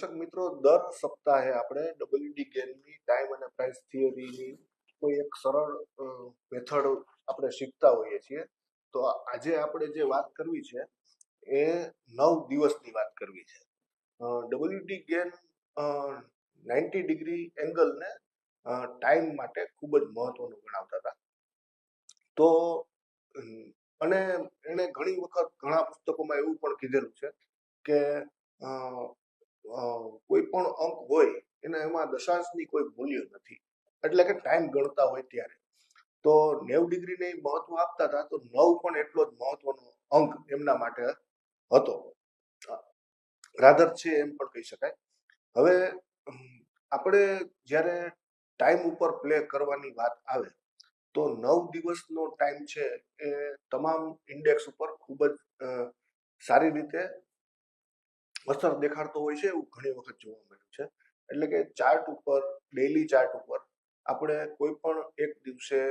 દર્શક મિત્રો, દર સપ્તાહે આપણે ડબલ્યુડી ગેમની ટાઈમ અને પ્રાઇસ થિયરીની કોઈ એક સરળ મેથડ આપણે શીખતા હોઈએ છીએ. તો આજે આપણે જે વાત કરવી છે એ 9 દિવસની વાત કરવી છે. ડબલ્યુડી ગેમ 90 ડિગ્રી એંગલને ટાઈમ માટે ખૂબ જ મહત્વનું ગણાવતા હતા. તો અને એણે ઘણી વખત ઘણા પુસ્તકોમાં એવું પણ કીધેલું છે કે કોઈ પણ અંક હોય એમાં દશાંશની કોઈ મૂલ્ય નથી, એટલે કે ટાઈમ ગણતા હોય ત્યારે તો 90 ડિગ્રીને મહત્વ આપતા હતા, તો 9 પણ એટલો જ મહત્વનો અંક એમના માટે હતો, રાધર છે એમ પણ કહી શકાય. હવે આપણે જ્યારે ટાઈમ ઉપર પ્લે કરવાની વાત આવે તો 9 દિવસનો ટાઈમ છે એ તમામ ઇન્ડેક્સ ઉપર ખૂબ જ સારી રીતે અસર દેખાડતો હોય છે, એવું ઘણી વખત જોવા મળ્યું છે. એટલે કે ચાર્ટ ઉપર, ડેઇલી ચાર્ટ ઉપર આપણે કોઈ પણ એક દિવસે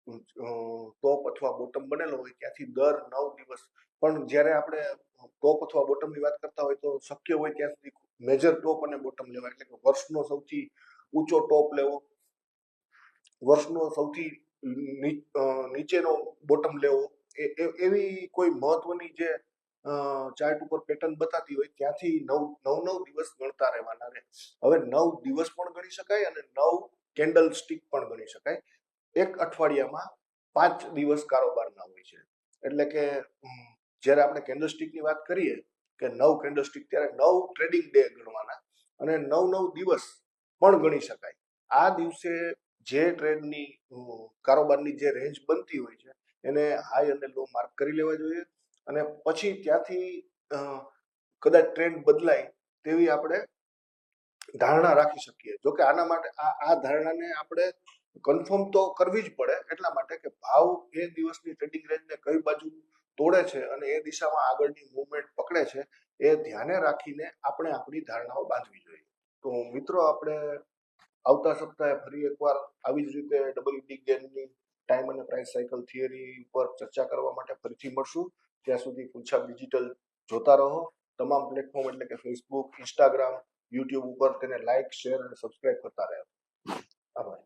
ટોપ અથવા બોટમ બનેલો હોય ત્યાંથી દર 9 દિવસ, પણ જ્યારે આપણે ટોપ અથવા બોટમની વાત કરતા હોય તો શક્ય હોય ત્યાં સુધી મેજર ટોપ અને બોટમ લેવા, એટલે કે વર્ષનો સૌથી ઊંચો ટોપ લેવો, વર્ષનો સૌથી નીચેનો બોટમ લેવો, એવી કોઈ મહત્વની જે ચાર્ટ ઉપર પેટર્ન બતાતી હોય ત્યાંથી 9 દિવસ ગણતા રહેવાના રહે. હવે 9 દિવસ પણ ગણી શકાય અને 9 કેન્ડલ સ્ટિક પણ ગણી શકાય. એક અઠવાડિયામાં 5 દિવસ કારોબારના હોય છે, એટલે કે જ્યારે આપણે કેન્ડલ સ્ટિકની વાત કરીએ કે 9 કેન્ડલ સ્ટિક, ત્યારે 9 ટ્રેડિંગ ડે ગણવાના અને 9 દિવસ પણ ગણી શકાય. આ દિવસે જે ટ્રેડની કારોબારની જે રેન્જ બનતી હોય છે એને હાઈ અને લો માર્ક કરી લેવા જોઈએ, અને પછી ત્યાંથી કદાચ ટ્રેન્ડ બદલાય તેવી આપણે ધારણા રાખી શકીએ. જોકે આના માટે આ ધારણાને આપણે કન્ફર્મ તો કરવી જ પડે, એટલા માટે કે ભાવ એ દિવસની ટ્રેડિંગ રેન્જને કઈ બાજુ તોડે છે અને એ દિશામાં આગળની મૂવમેન્ટ પકડે છે એ ધ્યાને રાખીને આપણે આપણી ધારણાઓ બાંધવી જોઈએ. તો મિત્રો, આપણે આવતા સપ્તાહે ફરી એકવાર આવી જ રીતે ડબલ્યુડી ગેમની ટાઈમ અને પ્રાઇસ સાયકલ થિયરી ઉપર ચર્ચા કરવા માટે ફરીથી મળશું. ત્યાં સુધી પૂછા ડિજિટલ જોતા રહો. તમામ પ્લેટફોર્મ એટલે કે ફેસબુક, ઇન્સ્ટાગ્રામ, યુટ્યુબ ઉપર તેને લાઇક, શેર અને સબસ્ક્રાઇબ કરતા રહો. આભાર.